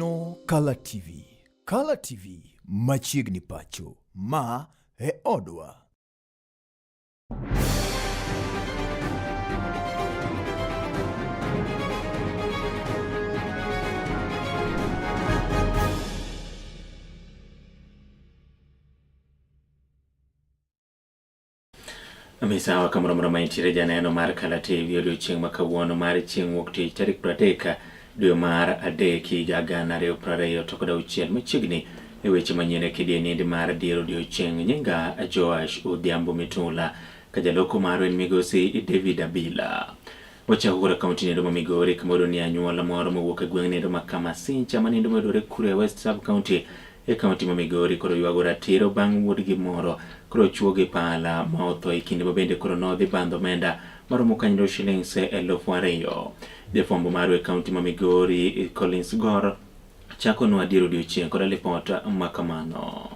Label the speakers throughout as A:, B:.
A: Ineno Color TV. Color TV machiegni pacho ma e odwa.
B: Misawa kamoro maintire janeno mar Color TV odiochieng' makawuono mar chieng' wuok tich tarik 30 dwe mar adek higa 2026 machiegni e weche manyien e kidieny mar dier odiochieng' nyinga Joash Odhiambo Mitula ka jaloko maro en migosi David Abila. Wachako kod kaunti nendo ma Migori kamoro ni anyuola moro mowuok e gweng' nendo ma Kamasincha manendo medore Kuria West Sub County e kaunti ma Migori koro yuago ratiro bang' wuodgi moro koro chuo gi pala ma otho e kinde ma bende koro nodhi bandho omenda maromo kanyo shillings 2,000. Jafwambo maro e kaunti ma Migori Collins Gor chako nwa dier odiochieng' kod lipot makamano.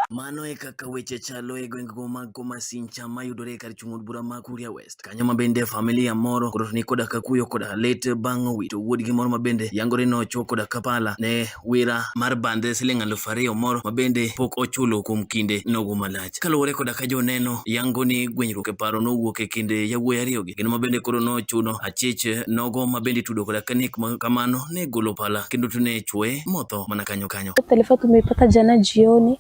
C: Mano e kaka weche chalo e gweng'go mag Kamasincha mayudore kar chung' od bura ma Kuria West. Kanyo ma bende familia moro koro ni koda kakuyo koda lit bang' wito wuodgi moro ma bende yangore no chuo koda kapala ne wira mar bande siling 2,000 moro ma bende pok ochulo kuom kinde nogo malach. Kaluwore koda ka joneno yango ni gwenyruok e paro nowuok e kinde yawuoyi ariyogi kendo ma bende koro nochuno achich nogo ma bende tudo koda kanik ma kamano ne golo pala kendo tune chwe motho mana kanyo.
D: Taarifa tumeipata jana jioni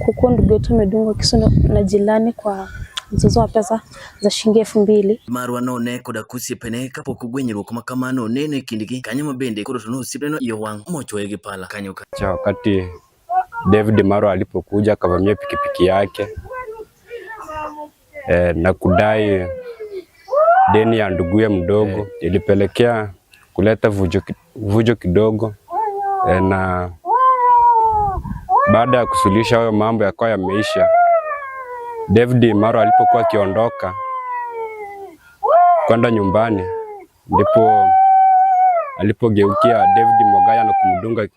D: kukuwa ndugu yetu amedungwa kisu na jirani kwa mzozo wa pesa za shilingi 2,000.
C: Marwa no ne koda kusiepene kapok gwenyruok ma kamano nene kindgi kanyo ma bende koro to osiepne no iyo wang' mochwoye gi pala kanyo.
E: Wakati David Maro alipokuja akavamia pikipiki yake na kudai deni ya nduguye mdogo, ilipelekea kuleta vujo kidogo na baada ya kusuluhisha hayo mambo yakawa yameisha, David Maro alipokuwa akiondoka kwenda nyumbani ndipo alipogeukia David Mogaya na kumdunga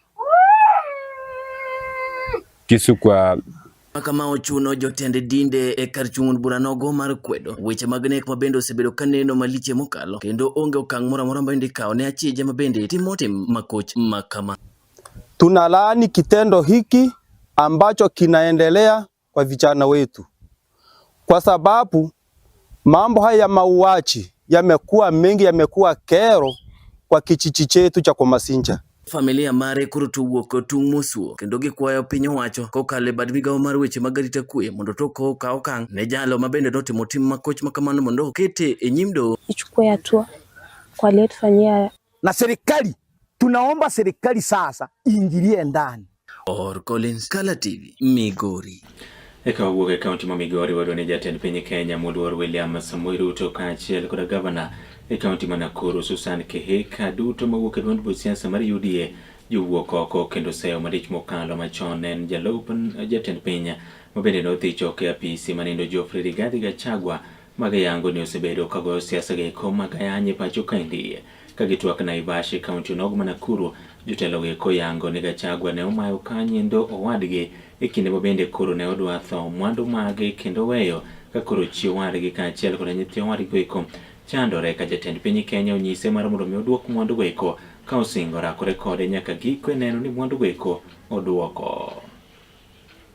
E: kisu kwa
C: kama ochuno jotende dinde e kar chung' bura nogo mar kwedo weche mag nek ma bende osebedo kaneno maliche mokalo kendo onge okang' moro amora bende kao ne achije ma bende timo makoch makama.
F: Tunalaani kitendo hiki ambacho kinaendelea kwa vijana wetu, kwa sababu mambo haya ya mauaji yamekuwa mengi, yamekuwa kero kwa kijiji chetu cha Kamasincha.
C: Familia mare koro tuwuok tung' mosuo kendo gikwayo piny owacho kokale bad migawo mar weche mag arita kwe mondo to okaw okang' ne jalo ma bende notimo tim makoch makamano mondo okete e nyim doho
D: Ichukue hatua kwa aliyetufanyia.
G: Na serikali, tunaomba serikali sasa iingilie ndani.
C: Collins, Color TV, Migori.
B: Eka wuok e kaunti ma Migori wadwani jatend piny Kenya Moluor William Samoei Ruto kaachiel kod gavana e kaunti ma Nakuru Susan Kihika duto mawuok e duond buch siasa mar UDA jowuok oko kendo seyo malich mokalo machon en jalup jatend piny ma bende nodhi choke apisi manindo Geoffrey Rigathi Gachagua magayango ni osebedo kago siasa geko magayanye pacho kaendi kagitwak Naivasha kaunti nogo ma Nakuru. Jotelo geko yango ni Gachagua ne omayo kanyendo owadgi e kinde ma bende koro ne odwa tho mwandu mage kendo weyo ka koro chiwo wadgi kaachiel kod nyithi wadgi eko chandore ka jatend piny Kenya onyise mar mondo mi oduok mwandu eko ka osingora kore kode nyaka giko neno ni mwandu eko oduoko.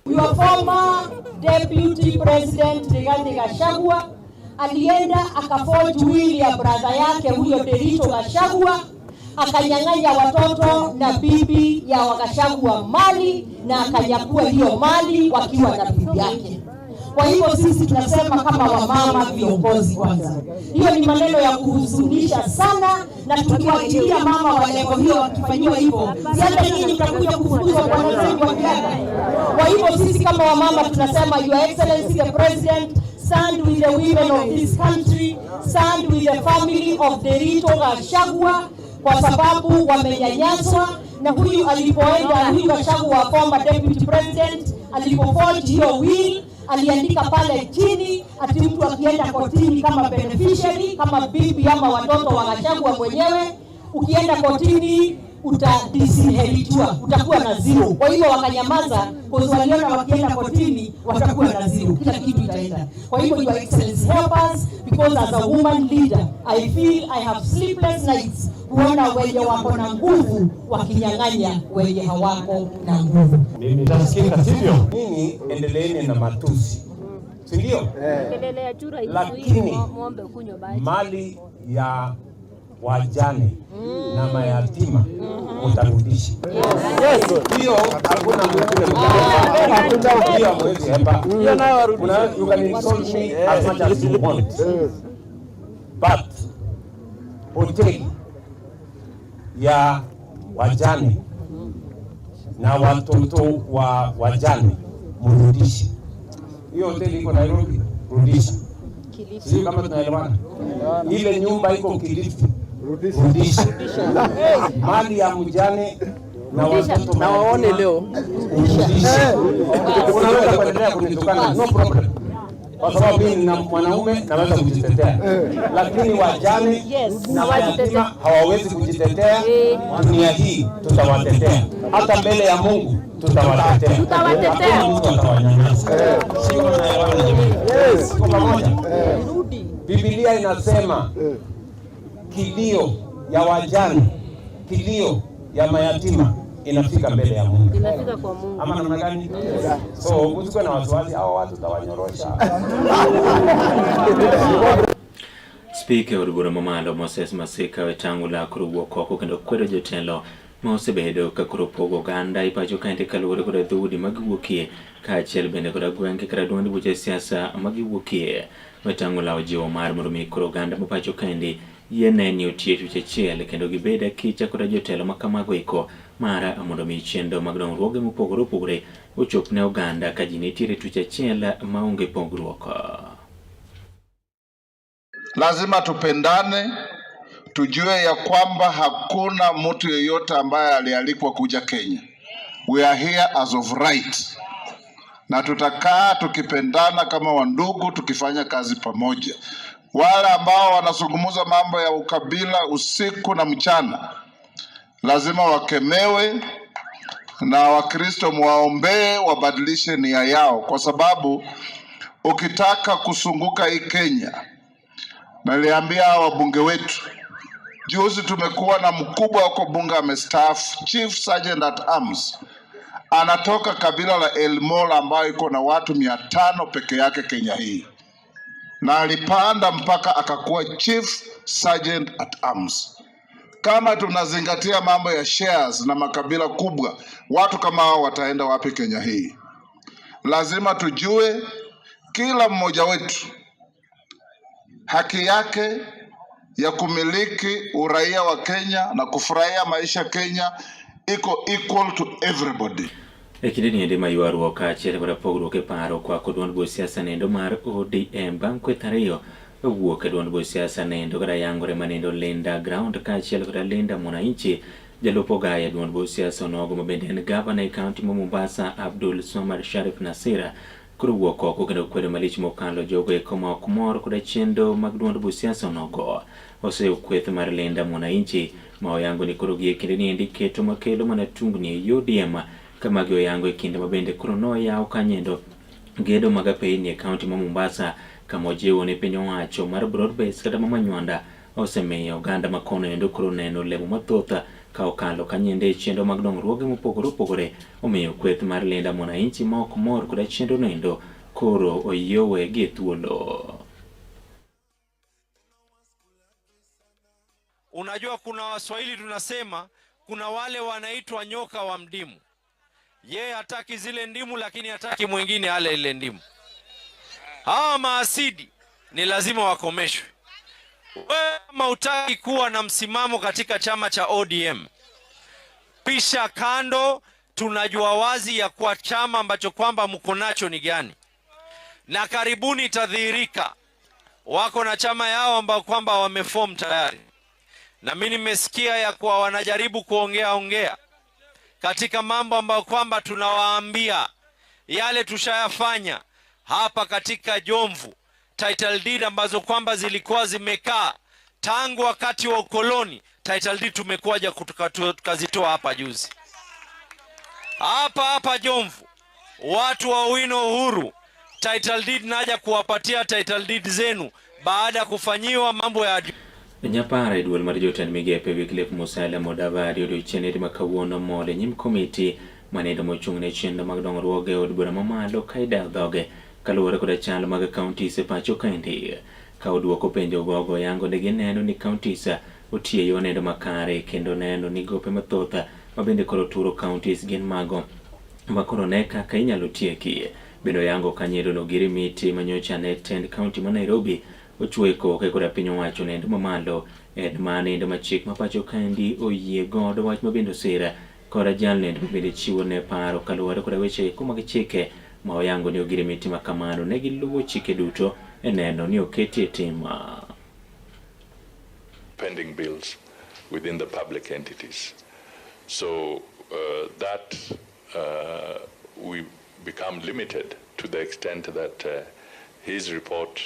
H: Your former deputy president Rigathi Gachagua alienda akaforge will ya brother yake huyo Derito Gachagua, akanyang'anya watoto na bibi ya Gachagua mali na akanyakua hiyo mali wakiwa na bibi yake. Kwa hivyo sisi tunasema kama wamama viongozi kwanza, hiyo ni maneno ya kuhuzunisha sana, na tukiwachilia mama wa leo hiyo wakifanyiwa hivyo, hata nyinyi mtakuja kufukuzwa kwa wazee wa Kenya. Kwa hivyo sisi kama wamama tunasema Your Excellency the President, stand with the women of this country, stand with the family of Derito Gachagua, kwa sababu wamenyanyaswa. Na huyu alipoenda, huyu Gachagua former deputy president, alipoforge hiyo will aliandika pale chini ati mtu akienda kotini kama beneficiary, kama bibi ama watoto wa Gachagua mwenyewe, ukienda kotini disinheritiwa, utakuwa na zero. Kwa hivyo wakanyamaza kwa sababu waliona wakienda kotini watakuwa na zero, kila kitu itaenda. Kwa hivyo your excellency help us, because as a woman leader I feel I have sleepless nights kuona wenye wako na nguvu wakinyang'anya wenye hawako na nguvu.
I: Nitasikika sivyo? Nini endeleeni na matusi, si ndio? Lakini mali ya wajane na mayatima utarudisha. Hiyo hakuna mwingine mmoja. Hiyo mwezi hapa. You can insult me as much as you want. But hoteli ya wajane na watoto wa wajane mrudishe. Hiyo hoteli iko Nairobi, rudisha. Sisi kama tunaelewana. Ile nyumba iko Kilifi, rudisha. Mali ya mjane na watoto na waone leo, rudisha. Unaweza kuendelea kunitukana, no problem. Kwa sababu mimi ni mwanaume naweza kujitetea. Lakini wajane na mayatima hawawezi kujitetea. Dunia hii tutawatetea. Hata mbele ya Mungu tutawatetea. Hakuna mtu atawanyanyasa. Sio unaelewana jamani? Kwa pamoja. Biblia inasema kilio ya wajane, kilio ya mayatima inafika mbele ya Mungu.
D: Inafika kwa Mungu.
I: Ama namna gani? So usikuwe na wasiwasi, hao watu tawanyorosha.
B: Speaker Uruguru Mamalo Moses Masika wetangula kurugo koko kendo kwero jotelo mosebedo ka kuropogo ganda ipacho kainte kalure koda dhudi magiwuokie kaachiel bende koda gwenge kara duond buche siasa magiwuokie wetangula ojiwo mar mondo mi koro ganda mapacho kaindi yeneni otie tich achiel kendo gibeda kicha koda jotelo makamago iko mara mondo mi chendo mag dongruoge mopogore opogore ochop ne oganda ka ji nitiere tich achiel maonge pogruok.
J: Lazima tupendane, tujue ya kwamba hakuna mtu yeyote ambaye alialikwa kuja Kenya. We are here as of right. Na tutakaa tukipendana kama wandugu, tukifanya kazi pamoja. Wale ambao wanazungumza mambo ya ukabila usiku na mchana, lazima wakemewe na Wakristo muwaombee wabadilishe nia yao, kwa sababu ukitaka kusunguka hii Kenya, naliambia wabunge wetu, juzi tumekuwa na mkubwa wako bunge amestaafu, Chief Sergeant at Arms, anatoka kabila la Elmol ambayo iko na watu 500 peke yake Kenya hii, na alipanda mpaka akakuwa Chief Sergeant at Arms. Kama tunazingatia mambo ya shares na makabila kubwa, watu kama hao wataenda wapi Kenya hii? Lazima tujue kila mmoja wetu haki yake ya kumiliki uraia wa Kenya na kufurahia maisha Kenya iko equal to everybody.
B: Ekidini ende mayuaruok kaachiel koda pogruok e paro kwa duond buch siasa nendo mar ODM bang' kweth ariyo owuok e duond buch siasa nendo koda yangore manendo Linda Ground kaachiel koda Linda Mwananchi. Jalup Ogaye duond buch siasa onogo mabende en gavana e kaunti ma Mombasa Abdul Somad Sharif Nasira koro wuok oko kendo kwedo malich mokalo jogo eko ma ok mor koda chendo mag duond buch siasa onogo. Oseyo kweth mar Linda Mwananchi ma oyango ni koro gi e kinde ni endi keto makelo mana tungni e ODM kama gi oyango e kinde mabende koro noyawo kanyendo gedo mag apeyni e kaunti ma Mombasa kama ojiwo ne piny owacho mar Broadbase kata ma Manywanda osemiyo oganda makono endo koro neno lemo mathoth ka okalo kanyende chendo mag dongruoge mopogore opogore. Omiyo kweth mar Linda Mwananchi ma ok mor koda chendo nendo koro oyowe gi thuolo.
K: Unajua kuna Waswahili tunasema kuna wale wanaitwa nyoka wa mdimu. Yeye hataki zile ndimu lakini hataki mwingine ale ile ndimu. Hawa maasidi ni lazima wakomeshwe. Wewe kama hutaki kuwa na msimamo katika chama cha ODM, pisha kando. Tunajua wazi ya kwa chama ambacho kwamba mko nacho ni gani, na karibuni itadhihirika. Wako na chama yao ambao kwamba wameform tayari, na mimi nimesikia ya kuwa wanajaribu kuongea katika mambo ambayo kwamba tunawaambia yale tushayafanya hapa katika Jomvu, title deed ambazo kwamba zilikuwa zimekaa tangu wakati wa ukoloni, title deed tumekuja tukazitoa hapa juzi. Hapa Jomvu, watu wa Owino Uhuru, title deed naja kuwapatia title deed zenu baada ya kufanyiwa mambo ya
B: Nyapara duol mar joten migepe Wycliffe Musalia Mudavadi odiochieng' makawuono mole nyim komiti manedo mochung'ne chenro mag dongruok e od bura mamalo kaida dhoge kaluwore koda chal mag kauntis e pacho kaendi. Ka oduoko penjo gogo yango ne gineno ni kauntis otiyo nendo makare kendo neno ni gope mathoth mabende koro turo kauntis gin mago makoro ne kaka inyalo tieki. Bendo yango kanyiero no Girimiti manyocha ne tend kaunti ma Nairobi ochweko ke koda piny owacho nendo mamalo nendo machik mapacho kaendi oyie godo wach mabendo sira koda jal nendo bende chiwo ne paro kaluwore koda weche mag chike ma oyango ni Girimiti makamano ne giluwo chike duto neno ni oketi tima.
L: Pending bills within the public entities. So that we become limited to the extent that his report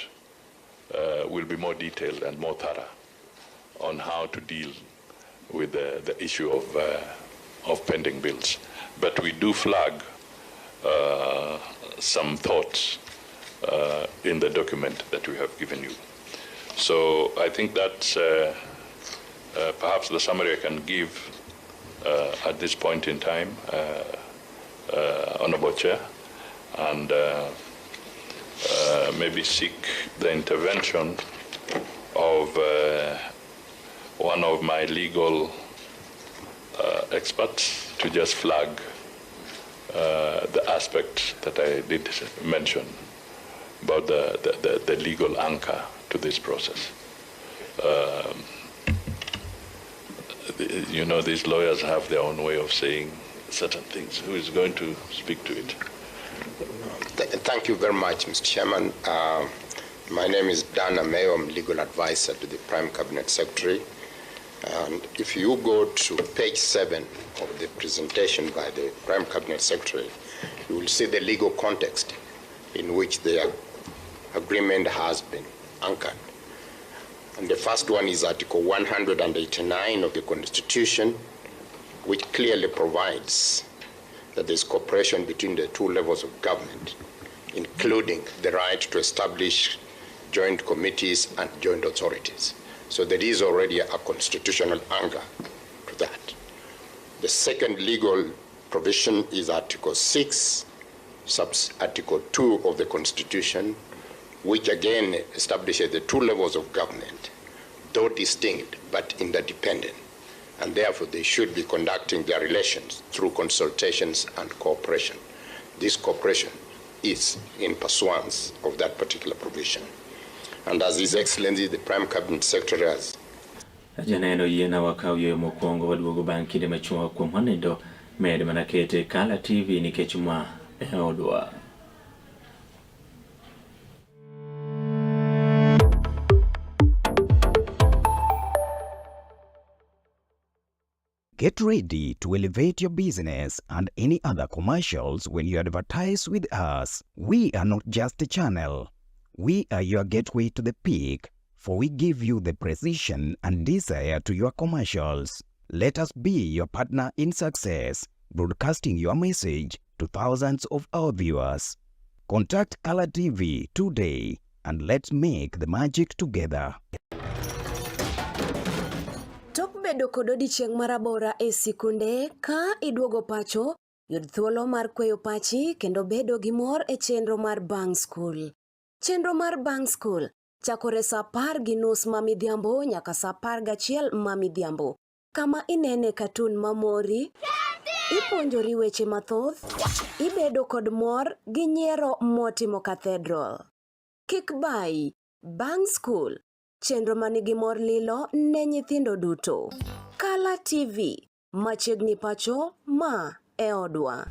L: will be more detailed and more thorough on how to deal with the issue of pending bills. But we do flag some thoughts in the document that we have given you. So I think that's perhaps the summary I can give at this point in time, Honorable Chair, and maybe seek the intervention of one of my legal experts to just flag the aspect that I did mention about the legal anchor to this process. You know, these lawyers have their own way of saying certain things. Who is going to speak to it?
M: Thank you very much, Mr. Chairman. My name is Dan Ameyo. I'm legal advisor to the Prime Cabinet Secretary. And if you go to page 7 of the presentation by the Prime Cabinet Secretary, you will see the legal context in which the agreement has been anchored. And the first one is Article 189 of the Constitution, which clearly provides that there's cooperation between the two levels of government, including the right to establish joint committees and joint authorities. So there is already a constitutional anchor to that. The second legal provision is Article 6, Article 2 of the Constitution, which again establishes the two levels of government, though distinct but interdependent, and therefore they should be conducting their relations through consultations and cooperation. This cooperation is in pursuance of that particular provision. And as His Excellency the Prime Cabinet Secretary has
B: Janeno yena wakawyo mokwongo waduogo bang' kinde machuok kuom wanendo med manakete Kala TV nikech ma odwa.
N: Get ready to elevate your business and any other commercials when you advertise with us. We are not just a channel. We are your gateway to the peak, for we give you the precision and desire to your commercials. Let us be your partner in success, broadcasting your message to thousands of our viewers. Contact Kala TV today and let's make the magic together.
O: Tok bedo kod odiochieng' marabora e sikunde ka iduogo pacho, yud thuolo mar kweyo pachi kendo bedo gi mor e chenro mar Bang School. Chenro mar Bang School chakore sa 10:30 mamidhiambo nyaka sa 11 mamidhiambo. Kama inene katun mamori, ipuonjori weche mathoth, ibedo kod mor gi nyiero motimo Cathedral. Kik bai, Bang School, chenro manigi mor lilo ne nyithindo duto. Kala TV, machiegni pacho ma e odwa.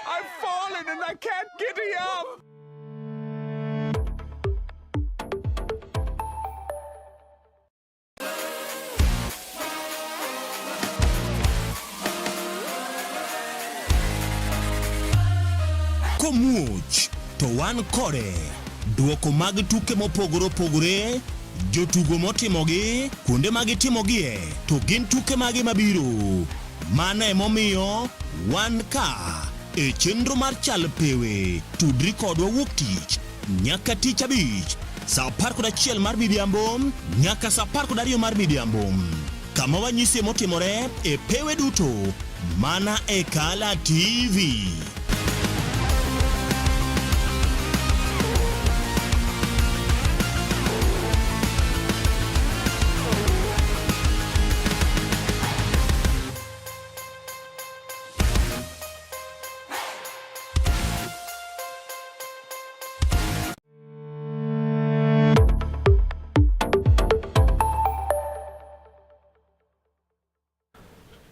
P: I've fallen and I can't get up!
Q: Komuch to wan kore duoko mag tuke mopogore opogore, jotugo motimogi, kuonde magitimogie, to gin tuke mage mabiro. Mano emomiyo wan ka e chenro mar chal pewe tudri kodwa wuok tich nyaka tich abich saa 11 mar midhiambo nyaka saa 12 mar midhiambo, kama wanyisi motimore e pewe duto mana e Kala TV.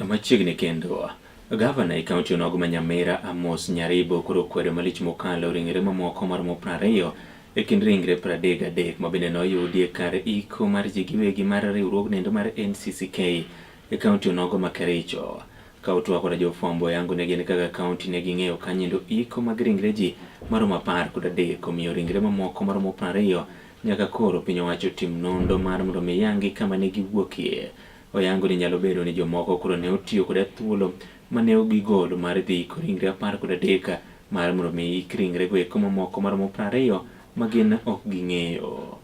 B: Machiegni kendo gavana e kaunti onogo ma Nyamira Amos Nyaribo koro kwero malich mokalo ringre mamoko mar 20 e kind ringre 33 ma bende noyudi e kar iko mar ji giwegi mar riwruog nendo mar NCCK e kaunti onogo ma Kericho. Ka utwako na jofwambo yangu ne gin kaka kaunti ne ging'eyo kanyendo iko mag ringre ji maromo 13 omiyo ringre mamoko maromo 20 nyaka koro piny owacho tim nondo mar mondo mi yangi kama ne giwuokie. Oyango ni nyalo bedo ni jomoko koro ne otiyo kod thuolo mane ogigolo mar dhi iko ringre 13 mar mondo mi ik ringre go eko mamoko maromo 20 ma gin ok ging'eyo.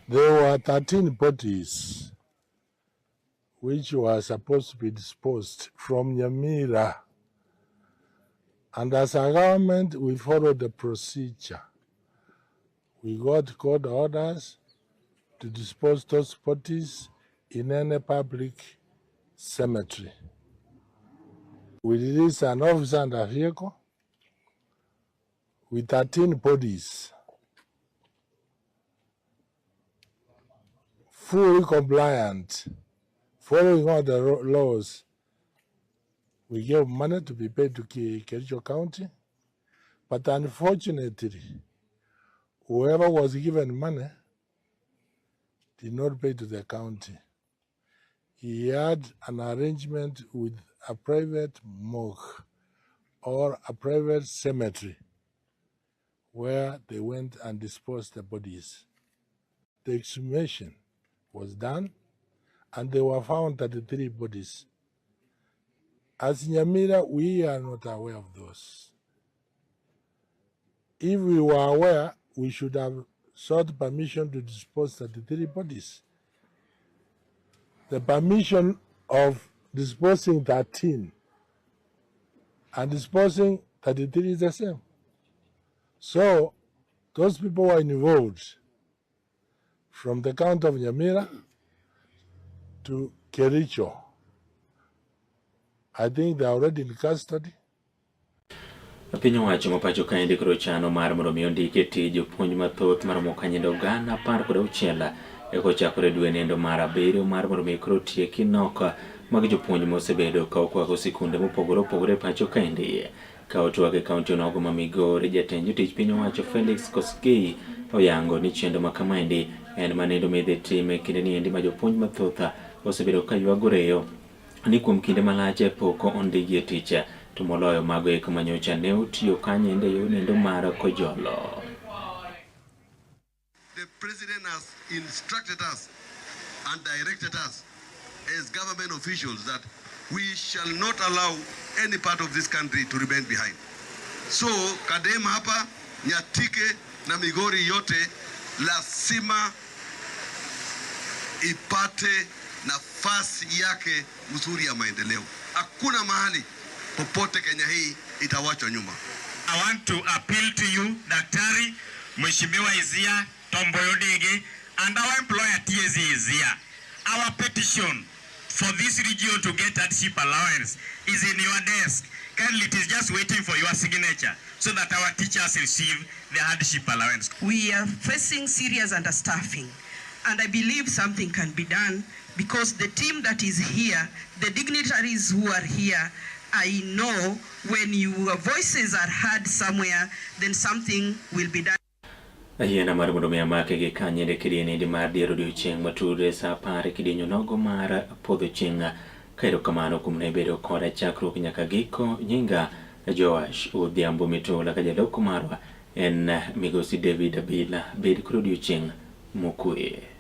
R: There were 13 bodies which were supposed to be disposed from Nyamira, and as a government we followed the procedure. We got court orders to dispose those bodies in any public cemetery. We released an officer and a vehicle with 13 bodies, fully compliant, following all the laws. We gave money to be paid to Kericho County, but unfortunately, whoever was given money did not pay to the county. He had an arrangement with a private morgue or a private cemetery where they went and disposed the bodies. The exhumation was done and they were found 33 bodies. As Nyamira, we are not aware of those. If we were aware, we should have sought permission to dispose 33 bodies. The permission of disposing 13 and disposing 33 is the same. So those people were involved from the county of Nyamira to Kericho. I think they are already in custody.
B: Piny owacho ma pacho ka koro chano mar mondo mi ondike tij jopuonj mathoth maromo kanyendo 16,000 e kochakore dwe nendo mar 7 mar mondo mi koro tieki nok mag jopuonj mosebedo ka okwako sikunde mopogore opogore pacho kaendi. Ka otwak e kaunti onogo ma Migori, jatend jotich piny owacho Felix Koskei oyango ni chendo ma kamaendi en manendo midhi time kinde ni endi ma jopuonj mathoth osebedo ka ywagore ni kuom kinde malach pok ondigi e tich, to moloyo mago eko manyocha ne otiyo kanyende yo nendo mar kojolo.
S: The president has instructed us and directed us as government officials that we shall not allow any part of this country to remain behind. So Kadema hapa, Nyatike na Migori yote lazima ipate nafasi yake mzuri ya maendeleo. Hakuna mahali popote Kenya hii itawachwa nyuma.
T: I want to appeal to you, Daktari, Mheshimiwa is here, Tom Boyodege, and our employer TSC is here. Our petition for this region to get hardship allowance is in your desk. Kindly, it is just waiting for your signature so that our teachers receive the hardship allowance.
U: We are facing serious understaffing, and I believe something can be done because the team that is here, the dignitaries who are here, I know when your voices are heard somewhere, then something will be done.
B: Ahiena mar mondo mi amake gi kanyende kidieni di mar diero odiochieng' mature sa 10 kidienyo nogo mar podho chieng'. Kairo kamano kuom ne bedo koda chakruok nyaka giko nyinga Joash Odhiambo Mitola ka jaloko marwa en migosi David Abila bed kod odiochieng' mokwe.